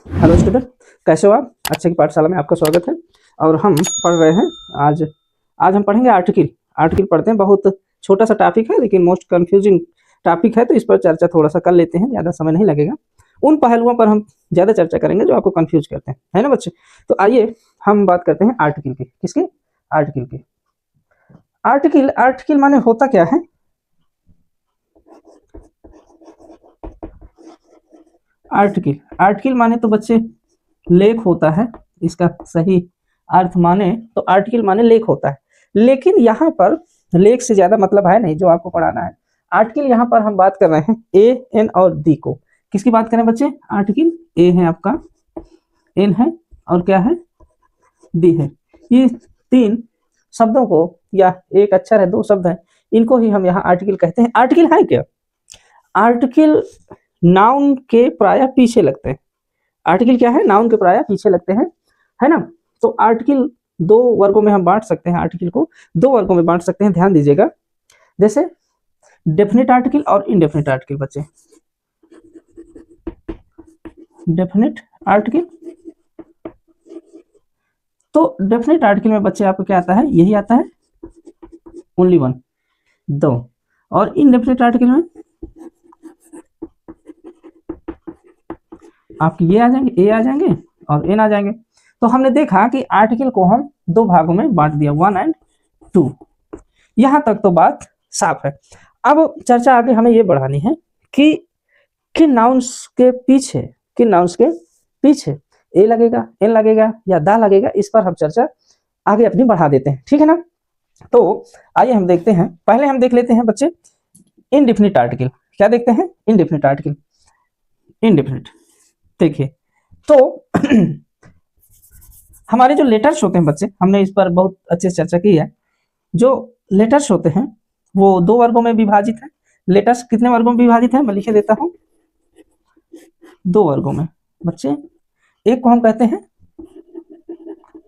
Hello student, कैसे हो आप? अच्छे की पाठशाला में आपका स्वागत है। और हम पढ़ रहे हैं आज आज हम पढ़ेंगे आर्टिकल। आर्टिकल पढ़ते हैं, बहुत छोटा सा टॉपिक है लेकिन मोस्ट कंफ्यूजिंग टॉपिक है, तो इस पर चर्चा थोड़ा सा कर लेते हैं, ज़्यादा समय नहीं लगेगा। उन पहलुओं पर हम ज़्यादा चर्चा करेंगे जो आपको कंफ्यूज करते हैं, है ना बच्चे? तो आइए हम बात करते हैं आर्टिकल की। किसकी? आर्टिकल की। आर्टिकल आर्टिकल माने होता क्या है? आर्टिकल आर्टिकल माने तो बच्चे लेख होता है। इसका सही अर्थ माने तो आर्टिकल माने लेख होता है, लेकिन यहाँ पर लेख से ज्यादा मतलब है नहीं जो आपको पढ़ाना है। आर्टिकल यहाँ पर हम बात कर रहे हैं ए, एन और दी को। किसकी बात करें बच्चे? आर्टिकल ए है आपका, एन है और क्या है? दी है। ये तीन शब्दों को, या एक अक्षर है, दो शब्द है, इनको ही हम यहाँ आर्टिकल कहते हैं। आर्टिकल है क्या? आर्टिकल नाउन के प्राय पीछे लगते हैं। आर्टिकल क्या है? नाउन के प्राय पीछे लगते हैं, है ना? तो आर्टिकल दो वर्गों में हम बांट सकते हैं। आर्टिकल को दो वर्गों में बांट सकते हैं, ध्यान दीजिएगा। जैसे डेफिनेट आर्टिकल और इनडेफिनेट आर्टिकल। बच्चे, डेफिनेट आर्टिकल, तो डेफिनेट आर्टिकल में बच्चे आपको क्या आता है? यही आता है, ओनली वन, दो। और इनडेफिनेट आर्टिकल में आपके ये आ जाएंगे, ए आ जाएंगे और एन आ जाएंगे। तो हमने देखा कि आर्टिकल को हम दो भागों में बांट दिया, 1 और 2। यहां तक तो बात साफ है। अब चर्चा आगे हमें ये बढ़ानी है कि किन नाउन्स के पीछे, किन नाउन्स के पीछे ए लगेगा, एन लगेगा या दा लगेगा, इस पर हम चर्चा आगे अपनी बढ़ा देते हैं, ठीक है ना? तो आइए हम देखते हैं। पहले हम देख लेते हैं बच्चे इनडेफिनिट आर्टिकल। क्या देखते हैं? Indefinite article. इनडेफिनिट देखिए, तो हमारे जो लेटर्स होते हैं बच्चे, हमने इस पर बहुत अच्छे से चर्चा की है। जो लेटर्स होते हैं वो दो वर्गों में विभाजित है। लेटर्स कितने वर्गों में विभाजित है? मैं लिखे देता हूं, दो वर्गों में बच्चे। एक को हम कहते हैं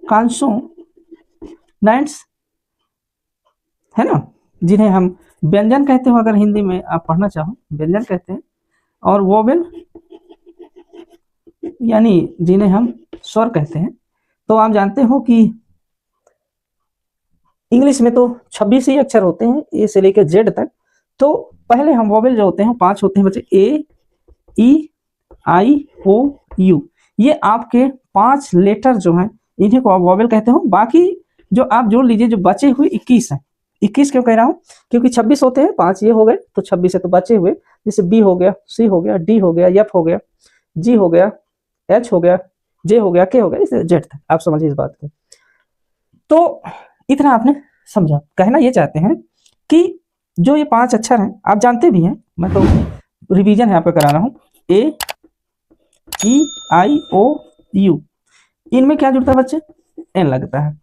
कॉन्सोनेंट्स, है ना, जिन्हें हम व्यंजन कहते हो, अगर हिंदी में आप पढ़ना चाहो व्यंजन कहते हैं। और वोवेल, यानी जिन्हें हम स्वर कहते हैं। तो आप जानते हो कि इंग्लिश में तो 26 ही अक्षर होते हैं, ए से लेकर जेड तक। तो पहले हम वोवेल जो होते हैं 5 होते हैं बच्चे, ए, ई, आई, ओ, यू। ये आपके 5 लेटर जो हैं, इन्हीं को आप वोवेल कहते हो। बाकी जो आप जोड़ लीजिए, जो बचे हुए 21 हैं। 21 क्यों कह रहा हूँ? क्योंकि 26 होते हैं, 5 ये हो गए तो 26 है, तो बचे हुए जैसे बी हो गया, सी हो गया, डी हो गया, एफ हो गया, जी हो गया, एच हो गया, जे हो गया, के हो गया, इसे जेड तक। आप समझिए इस बात को। तो इतना आपने समझा। कहना ये चाहते हैं कि जो ये 5 अक्षर हैं, आप जानते भी हैं, मैं तो रिवीजन है आपका करा रहा हूं। ए, ई, आई, ओ, यू। इनमें क्या जुड़ता है बच्चे? एन लगता है।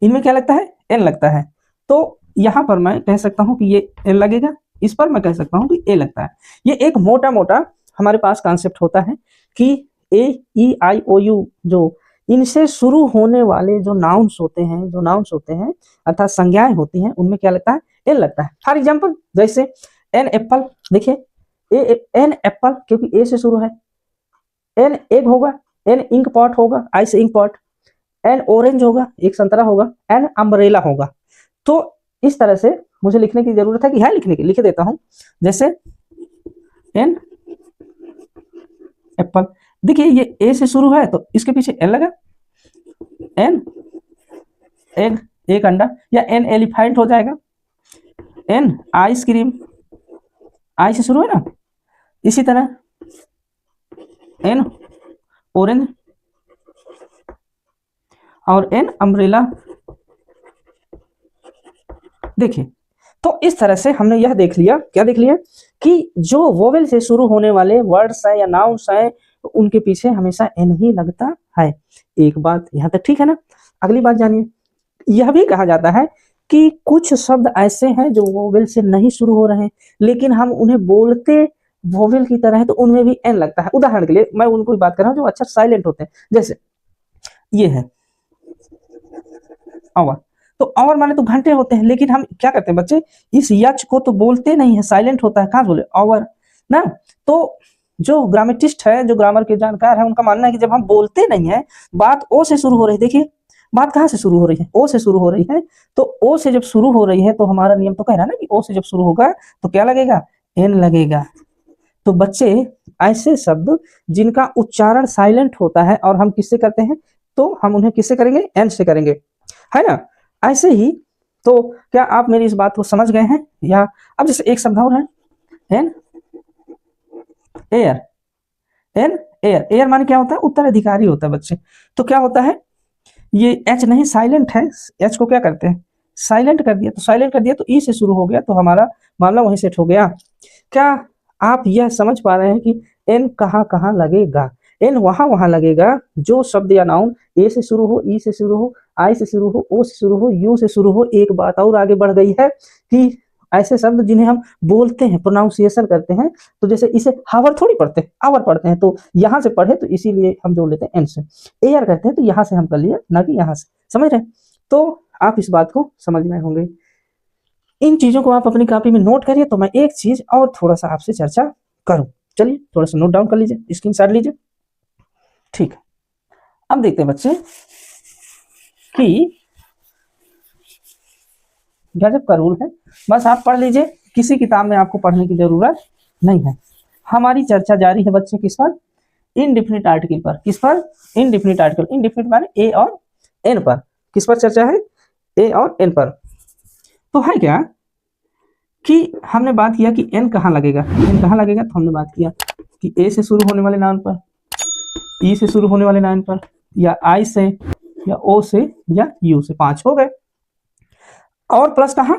इनमें क्या लगता है? एन लगता है। तो यहां पर मैं कह सकता हूं कि ये एन लगेगा, इस पर मैं कह सकता हूं कि ए लगता है। ये एक मोटा मोटा हमारे पास कॉन्सेप्ट होता है कि ए, ई, आई, ओ, यू, जो इनसे शुरू होने वाले जो नाउन्स होते हैं, जो नाउन्स होते हैं अर्थात संज्ञाएं होती हैं, उनमें क्या लगता है? एन लगता है। फॉर एग्जाम्पल जैसे एन एप्पल, देखिए एन एप्पल क्योंकि ए से शुरू है। एन एग होगा, एन इंक पॉट होगा, आई से इंक पॉट। एन ऑरेंज होगा, एक संतरा होगा, एन अम्ब्रेला होगा। तो इस तरह से मुझे लिखने की जरूरत है कि है, लिखने की लिख देता हूं। जैसे एन एप्पल, देखिए ये ए से शुरू है तो इसके पीछे एन लगा। एन एग, एक अंडा, या एन एलिफेंट हो जाएगा। एन आइसक्रीम, आई से शुरू है ना। इसी तरह एन ऑरेंज और एन अम्ब्रेला। देखिए, तो इस तरह से हमने यह देख लिया, क्या देख लिया? कि जो वोवेल से शुरू होने वाले वर्ड्स हैं या नाउन्स हैं, उनके पीछे हमेशा एन ही लगता है। एक बात यहां तक ठीक है ना? अगली बात जानिए। यह भी कहा जाता है कि कुछ शब्द ऐसे हैं जो वोवेल से नहीं शुरू हो रहे हैं, लेकिन हम उन्हें बोलते वोवेल की तरह है, तो उनमें भी एन लगता है। उदाहरण के लिए मैं उनको बात कर रहा हूँ जो अक्षर साइलेंट होते हैं। जैसे ये है आवर, तो आवर माने तो घंटे होते हैं, लेकिन हम क्या करते हैं बच्चे? इस यच को तो बोलते नहीं है, साइलेंट होता है। कहाँ बोले? आवर ना। तो जो ग्रामेटिस्ट है, जो ग्रामर के जानकार है, उनका मानना है कि जब हम बोलते नहीं है, बात ओ से शुरू हो रही है, देखिए बात कहाँ से शुरू हो रही है, ओ से शुरू हो रही है, तो ओ से जब शुरू हो रही है तो हमारा नियम तो कह रहा है ना कि ओ से जब शुरू होगा तो क्या लगेगा, एन लगेगा। तो बच्चे ऐसे शब्द जिनका उच्चारण साइलेंट होता है और हम किससे करते हैं, तो हम उन्हें किससे करेंगे, एन से करेंगे, है ना। ऐसे ही तो क्या आप मेरी इस बात को समझ गए हैं, या अब जैसे एक शब्द और है, an air, an air, air माने क्या होता है, उत्तराधिकारी होता है बच्चे। तो क्या होता है, ये एच नहीं साइलेंट है, एच को क्या करते हैं, साइलेंट कर दिया, तो साइलेंट कर दिया तो ई से शुरू हो गया, तो हमारा मामला वहीं सेट हो गया। क्या आप यह समझ पा रहे हैं कि एन कहाँ कहाँ लगेगा, एन वहां वहां लगेगा जो शब्द या नाउन ए से शुरू हो, ई से शुरू हो, आई से शुरू हो, ओ से शुरू हो, यू से शुरू हो। एक बात और आगे बढ़ गई है कि ऐसे शब्द जिन्हें हम बोलते हैं, प्रोनाउंसिएशन करते हैं, तो जैसे इसे हावर थोड़ी पढ़ते हैं, आवर पढ़ते हैं, तो यहाँ से पढ़े तो इसीलिए हम जोड़ लेते हैं एन से। एयर करते हैं तो यहाँ से हम कर लिए, ना कि यहाँ से, समझ रहे हैं। तो आप इस बात को समझ गए होंगे। इन चीजों को आप अपनी कॉपी में नोट करिए। तो मैं एक चीज और थोड़ा सा आपसे चर्चा करूं, चलिए थोड़ा सा नोट डाउन कर लीजिए, स्क्रीनशॉट लीजिए। ठीक है, अब देखते हैं बच्चे कि गजब का रूल है, बस आप पढ़ लीजिए, किसी किताब में आपको पढ़ने की जरूरत नहीं है। हमारी चर्चा जारी है बच्चे किस पर, इनडिफिनिट आर्टिकल पर। किस पर, इनडिफिनिट आर्टिकल, इनडिफिनिट माने ए और एन पर। किस पर चर्चा है, ए और एन पर। तो है क्या कि हमने बात किया कि एन कहाँ लगेगा, एन कहाँ लगेगा, तो हमने बात किया कि ए से शुरू होने वाले नाउन पर, ई से शुरू होने वाले नाउन पर, या आई से, या ओ से, या यू से। 5 हो गए। और प्लस कहाँ,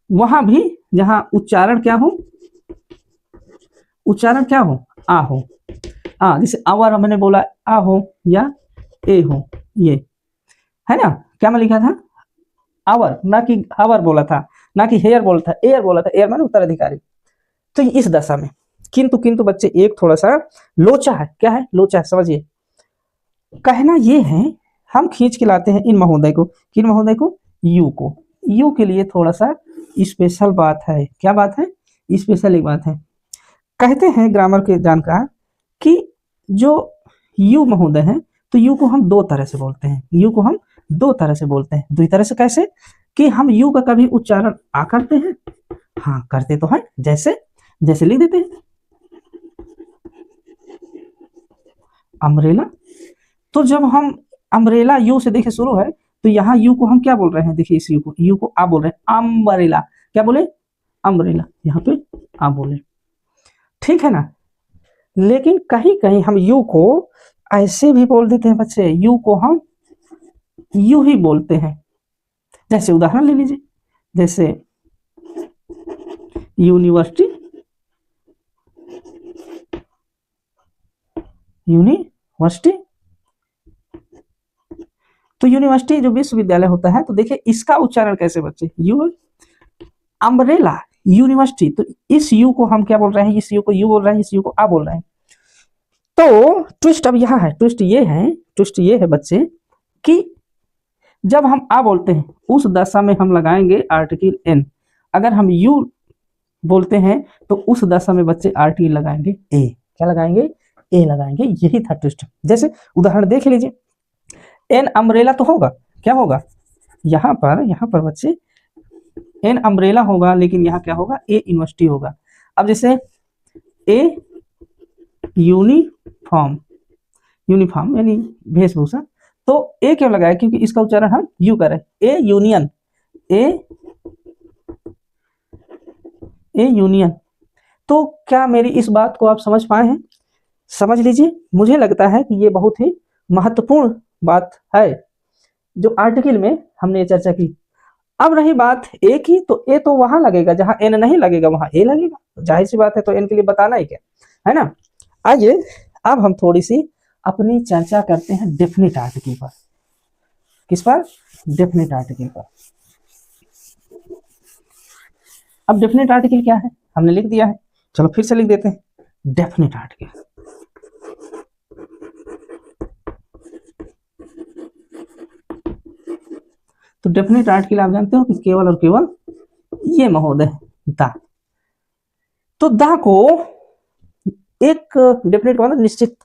वहां भी जहां उच्चारण क्या हो, उच्चारण क्या हो, आ हो, आ, जैसे आवर हमने बोला आ हो या ए हो, ये है ना। क्या मैं लिखा था, आवर, ना कि हावर बोला था, ना कि हेयर बोला था, एयर बोला था, एयर माने उत्तराधिकारी। तो इस दशा में किंतु किंतु बच्चे एक थोड़ा सा लोचा है, क्या है, लोचा है, समझिए। कहना ये है, हम खींच के लाते हैं इन महोदय को, किन महोदय को, यू को। यू के लिए थोड़ा सा स्पेशल बात है, क्या बात है, स्पेशल एक बात है। कहते हैं ग्रामर के जानकार कि जो यू महोदय है, तो यू को हम दो तरह से बोलते हैं, यू को हम दो तरह से बोलते हैं। दो तरह से कैसे, कि हम यू का कभी उच्चारण आ करते हैं, हाँ करते तो है, जैसे जैसे लिख देते हैं अम्ब्रेला। तो जब हम अम्ब्रेला यू से देखिए शुरू है, तो यहाँ यू को हम क्या बोल रहे हैं, देखिए इस यू को आ बोल रहे हैं, अम्ब्रेला। क्या बोले, अम्ब्रेला, यहाँ पे आ बोले, ठीक है ना। लेकिन कहीं कहीं हम यू को ऐसे भी बोल देते हैं बच्चे, यू को हम यू ही बोलते हैं। जैसे उदाहरण ले लीजिए, जैसे यूनिवर्सिटी, यूनिवर्सिटी, तो यूनिवर्सिटी जो विश्वविद्यालय होता है, तो देखिए इसका उच्चारण कैसे बच्चे, यू, अम्ब्रेला, यूनिवर्सिटी, तो इस यू को हम क्या बोल रहे हैं, इस यू को यू बोल रहे हैं, इस यू को आ बोल रहे हैं। तो ट्विस्ट अब यहाँ है, ट्विस्ट ये है बच्चे कि जब हम आ बोलते हैं उस दशा में हम लगाएंगे आर्टिकल एन। अगर हम यू बोलते हैं तो उस दशा में बच्चे आर्टिकल लगाएंगे ए। क्या लगाएंगे, ए लगाएंगे। यही था ट्विस्ट। जैसे उदाहरण देख लीजिए, एन अम्ब्रेला तो होगा, क्या होगा, यहाँ पर बच्चे एन अम्ब्रेला होगा, लेकिन यहाँ क्या होगा, ए यूनिवर्सिटी होगा। अब जैसे ए यूनिफॉर्म, यूनिफॉर्म यानी वेशभूषा, तो ए क्यों लगाया, क्योंकि इसका उच्चारण हम यू करें, ए यूनियन, ए यूनियन। तो क्या मेरी इस बात को आप समझ पाए हैं, समझ लीजिए। मुझे लगता है कि ये बहुत ही महत्वपूर्ण बात है जो आर्टिकल में हमने चर्चा की। अब रही बात ए की, तो ए तो वहां लगेगा जहां एन नहीं लगेगा, वहां ए लगेगा, जाहिर सी बात है, तो एन के लिए बताना ही क्या है ना। आइए अब हम थोड़ी सी अपनी चर्चा करते हैं डेफिनेट आर्टिकल पर। किस पर, डेफिनेट आर्टिकल पर। अब डेफिनेट आर्टिकल क्या है, हमने लिख दिया है, चलो फिर से लिख देते हैं डेफिनेट आर्टिकल। तो डेफिनेट आर्टिकल आप जानते हो कि केवल और केवल ये महोदय दा। तो दा को एक डेफिनेट का मतलब निश्चित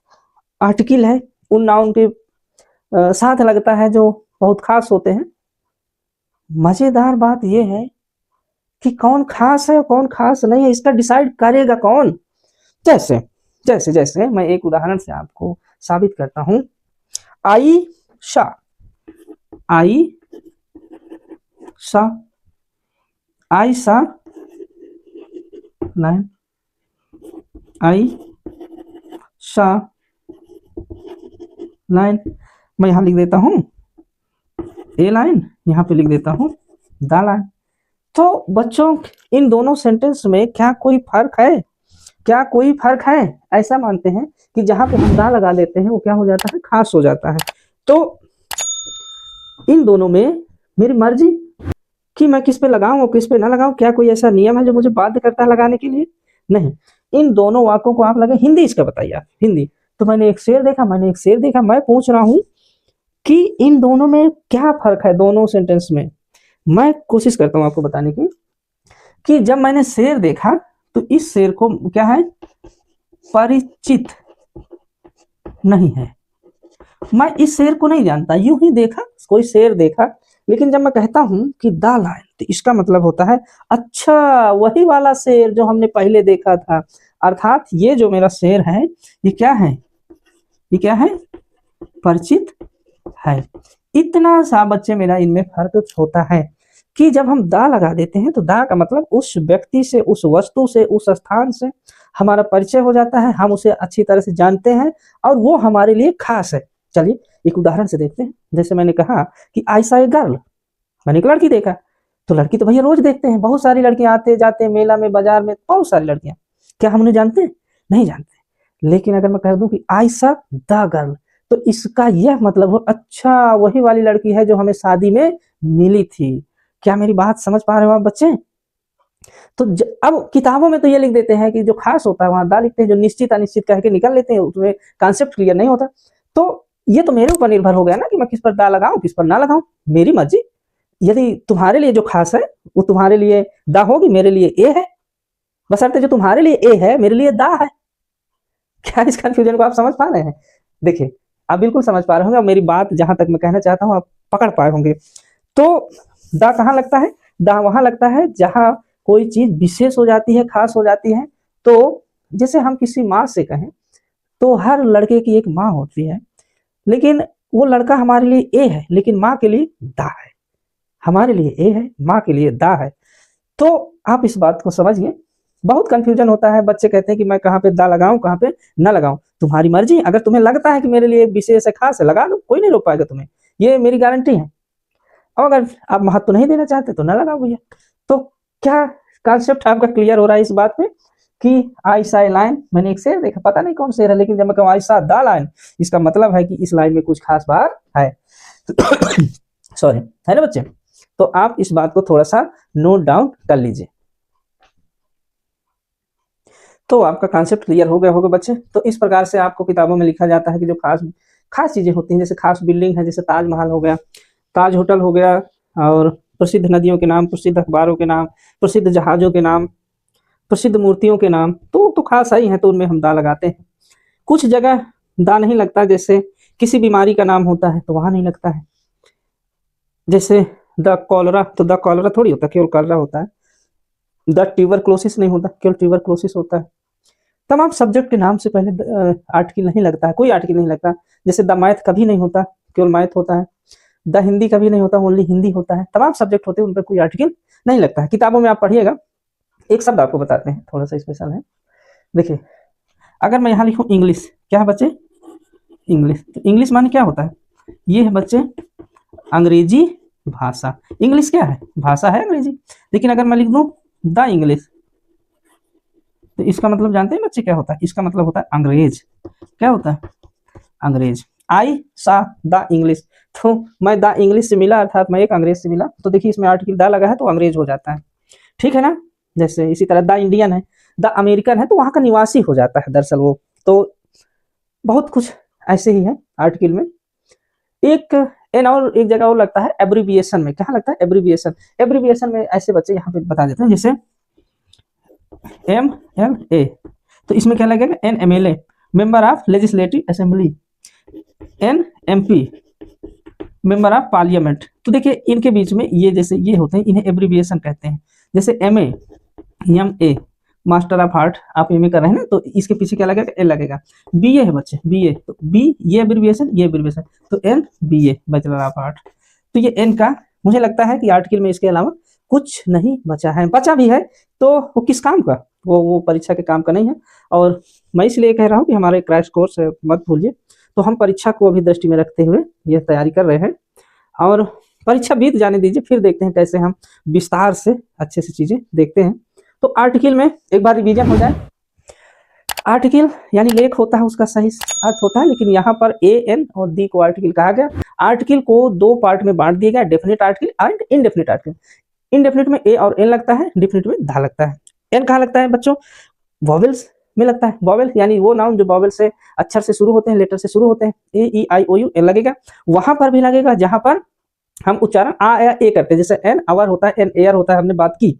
आर्टिकल है, उन नाउन के साथ लगता है जो बहुत खास होते हैं। मजेदार बात यह है कि कौन खास है कौन खास नहीं है इसका डिसाइड करेगा कौन। जैसे जैसे जैसे मैं एक उदाहरण से आपको साबित करता हूं। आयशा, आयशा, आयशा लाइन, आयशा लाइन, मैं यहां लिख देता हूं ए लाइन, यहां पे लिख देता हूं द लाइन। तो बच्चों इन दोनों सेंटेंस में क्या कोई फर्क है? क्या कोई फर्क है? ऐसा मानते हैं कि जहां पे हम दा लगा देते हैं वो क्या हो जाता है? खास हो जाता है। तो इन दोनों में मेरी मर्जी कि मैं किस पे लगाऊं और किस पे ना लगाऊं। क्या कोई ऐसा नियम है जो मुझे बाध्य करता है लगाने के लिए? नहीं। इन दोनों वाक्यों को आप लगे। हिंदी इसका बताइए आप, हिंदी। तो मैंने एक शेर देखा, मैंने एक शेर देखा, मैं पूछ रहा हूं कि इन दोनों में क्या फर्क है दोनों सेंटेंस में। मैं कोशिश करता हूं आपको बताने की कि जब मैंने शेर देखा तो इस शेर को क्या है? परिचित नहीं है। मैं इस शेर को नहीं जानता, यूं ही देखा, कोई शेर देखा, लेकिन जब मैं कहता हूं कि द लायन तो इसका मतलब होता है अच्छा वही वाला शेर जो हमने पहले देखा था। अर्थात ये जो मेरा शेर है ये क्या है? ये क्या है? परिचित है। इतना सा बच्चे मेरा इनमें फर्क होता है कि जब हम दा लगा देते हैं तो दा का मतलब उस व्यक्ति से, उस वस्तु से, उस स्थान से हमारा परिचय हो जाता है, हम उसे अच्छी तरह से जानते हैं और वो हमारे लिए खास है। चलिए एक उदाहरण से देखते हैं। जैसे मैंने कहा कि आई सा ए गर्ल, मैंने एक लड़की देखा। तो लड़की तो भैया रोज देखते हैं, बहुत सारी लड़कियां आते जाते मेला में, बाजार में, बहुत सारी लड़कियां। क्या हम उन्हें जानते हैं? नहीं जानते। लेकिन अगर मैं कह दूं कि आई सा द गर्ल तो इसका यह मतलब हो अच्छा वही वाली लड़की है जो हमें शादी में मिली थी। क्या मेरी बात समझ पा रहे हो आप बच्चे? तो अब किताबों में तो ये लिख देते हैं कि जो खास होता है वहां दा लिखते हैं, जो निश्चित अनिश्चित कह के निकल लेते हैं, उसमें कॉन्सेप्ट क्लियर नहीं होता। तो ये तो मेरे ऊपर निर्भर हो गया ना कि मैं किस पर दा लगाऊं किस पर ना लगाऊं, मेरी मर्जी। यदि तुम्हारे लिए जो खास है वो तुम्हारे लिए दा होगी, मेरे लिए ए है। बशर्ते जो तुम्हारे लिए ए है मेरे लिए दा है। क्या इस कंफ्यूजन को आप समझ पा रहे हैं? देखिए आप बिल्कुल समझ पा रहे होंगे, अब मेरी बात जहां तक मैं कहना चाहता हूं आप पकड़ पाए होंगे। तो दा कहाँ लगता है? दा वहां लगता है जहां कोई चीज विशेष हो जाती है, खास हो जाती है। तो जैसे हम किसी माँ से कहें तो हर लड़के की एक माँ होती है, लेकिन वो लड़का हमारे लिए ए है लेकिन माँ के लिए दा है। हमारे लिए ए है, माँ के लिए दा है। तो आप इस बात को समझिए। बहुत कंफ्यूजन होता है, बच्चे कहते हैं कि मैं कहाँ पे दा लगाऊं कहाँ पे ना लगाऊं। तुम्हारी मर्जी, अगर तुम्हें लगता है कि मेरे लिए विशेष है, खास है, लगा दो, कोई नहीं रोक पाएगा तुम्हें, ये मेरी गारंटी है। और अगर आप महत्व नहीं देना चाहते तो ना लगाओ भैया। तो क्या कॉन्सेप्ट आपका क्लियर हो रहा है इस बात पे कि आई सा लाइन, मैंने एक शेर देखा, पता नहीं कौन शेर है, लेकिन जब मैं कहूँ आई सा द लाइन इसका मतलब है कि इस लाइन में कुछ खास बात है। सॉरी, है ना बच्चे? तो आप इस बात को थोड़ा सा नोट डाउन कर लीजिए। तो आपका कॉन्सेप्ट क्लियर हो गया होगा बच्चे। तो इस प्रकार से आपको किताबों में लिखा जाता है कि जो खास खास चीजें होती हैं, जैसे खास बिल्डिंग है, जैसे ताजमहल हो गया, ताज होटल हो गया, और प्रसिद्ध नदियों के नाम, प्रसिद्ध अखबारों के नाम, प्रसिद्ध जहाजों के नाम, प्रसिद्ध मूर्तियों के नाम, तो खास ही है, तो उनमें हम दा लगाते हैं। कुछ जगह दा नहीं लगता, जैसे किसी बीमारी का नाम होता है तो वहां नहीं लगता है। जैसे द कॉलरा, तो द कॉलरा थोड़ी होता, केवल कॉलरा होता है। द ट्यूबरक्लोसिस नहीं होता, केवल ट्यूबरक्लोसिस होता है। तमाम सब्जेक्ट के नाम से पहले आर्टिकल नहीं लगता है, कोई आर्टिकल नहीं लगता। जैसे द मैथ कभी नहीं होता, केवल मैथ होता है। द हिंदी कभी नहीं होता, ओनली हिंदी होता है। तमाम सब्जेक्ट होते हैं उन पर कोई आर्टिकल नहीं लगता है। किताबों में आप पढ़िएगा। एक शब्द आपको बताते हैं, थोड़ा सा स्पेशल है। देखिए अगर मैं यहाँ लिखूँ इंग्लिश, क्या है बच्चे? इंग्लिश। तो इंग्लिश माने क्या होता है? ये है बच्चे अंग्रेजी भाषा। इंग्लिश क्या है? भाषा है अंग्रेजी। लेकिन अगर मैं लिख दूं द इंग्लिश तो इसका मतलब जानते हैं बच्चे क्या होता है? इसका मतलब होता है अंग्रेज। क्या होता है? अंग्रेज। आई सा द इंग्लिश, तो मैं द इंग्लिश से मिला, अर्थात मैं एक अंग्रेज से मिला। तो देखिए इसमें आर्टिकल द लगा है तो अंग्रेज हो जाता है, ठीक है ना? जैसे इसी तरह द इंडियन है, द अमेरिकन है तो वहां का निवासी हो जाता है दरअसल वो। तो बहुत कुछ ऐसे ही है आर्टिकल में। एक एन और एक जगह और लगता है एब्रीविएशन में। क्या लगता है? एब्रीविएशन। एब्रीविएशन में ऐसे बच्चे यहाँ पे बता देते हैं, जैसे MLA, तो इसमें क्या लगेगा, an MLA member of legislative assembly, an MP member of parliament. तो देखिए इनके बीच में ये जैसे ये होते हैं, इन्हें एब्रीविएशन कहते हैं। जैसे MA MA master of art, आप MA कर रहे हैं ना, तो इसके पीछे क्या लगेगा, L लगेगा। BA है बच्चे, BA, तो B ये एब्रीविएशन, तो N BA bachelor of art. तो ये N का मुझे लगता है कि आर्टिकल में इसके अलावा कुछ नहीं बचा है, बचा भी है तो वो किस काम का, वो परीक्षा के काम का नहीं है। और मैं इसलिए कह रहा हूँ कि हमारे क्रैश कोर्स मत भूलिए। तो हम परीक्षा को अभी दृष्टि में रखते हुए ये तैयारी कर रहे हैं, और परीक्षा बीत जाने दीजिए, फिर देखते हैं कैसे हम विस्तार से अच्छे से चीजें देखते हैं। तो आर्टिकल में एक बार रिवीजन हो जाए। आर्टिकल यानी लेख होता है, उसका सही अर्थ होता है, लेकिन यहाँ पर AN और D को आर्टिकल कहा गया। आर्टिकल को दो पार्ट में बांट दिया गया, definite article and indefinite article. Indefinite में A और N लगता है, डेफिनेट में धा लगता है। N कहाँ लगता है बच्चों, वॉवेल्स में लगता है। वॉवेल यानी वो नाउन जो वॉवेल से अक्षर से शुरू होते हैं, लेटर से शुरू होते हैं, AEIOU N लगेगा। वहां पर भी लगेगा जहां पर हम उच्चारण आ या ए करते हैं, जैसे एन आवर होता है, एन एयर होता है, हमने बात की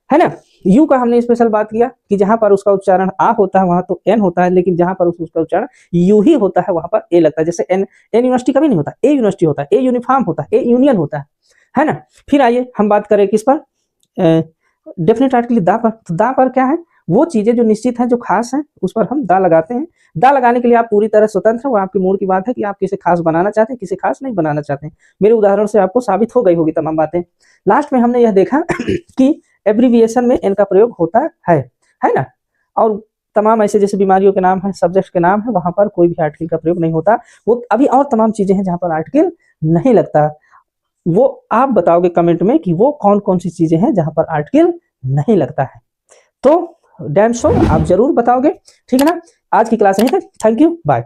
है ना। यू का हमने स्पेशल बात किया कि जहां पर उसका उच्चारण आ होता है वहां तो एन होता है, लेकिन जहां पर उसका उच्चारण यू ही होता है वहां पर ए लगता है। जैसे एन यूनिवर्सिटी कभी नहीं होता, ए यूनिवर्सिटी होता है, ए यूनिफॉर्म होता है, ए यूनियन होता है ना। फिर आइए हम बात करें किस पर, डेफिनेट आर्टिकल दा पर। तो दा पर क्या है, वो चीजें जो निश्चित हैं, जो खास हैं, उस पर हम दा लगाते हैं। दा लगाने के लिए आप पूरी तरह स्वतंत्र हैं, वो आपकी मूड की बात है कि आप किसे खास बनाना चाहते हैं, किसे खास नहीं बनाना चाहते हैं। मेरे उदाहरण से आपको साबित हो गई होगी तमाम बातें। लास्ट में हमने यह देखा कि एब्रीविएशन में एन का प्रयोग होता है ना। और तमाम ऐसे जैसे बीमारियों के नाम है, सब्जेक्ट के नाम है, वहां पर कोई भी आर्टिकल का प्रयोग नहीं होता। वो अभी और तमाम चीजें हैं जहां पर आर्टिकल नहीं लगता, वो आप बताओगे कमेंट में कि वो कौन कौन सी चीजें हैं जहां पर आर्टिकल नहीं लगता है। तो डैम श्योर आप जरूर बताओगे, ठीक है ना। आज की क्लास यहीं तक, थैंक यू, बाय।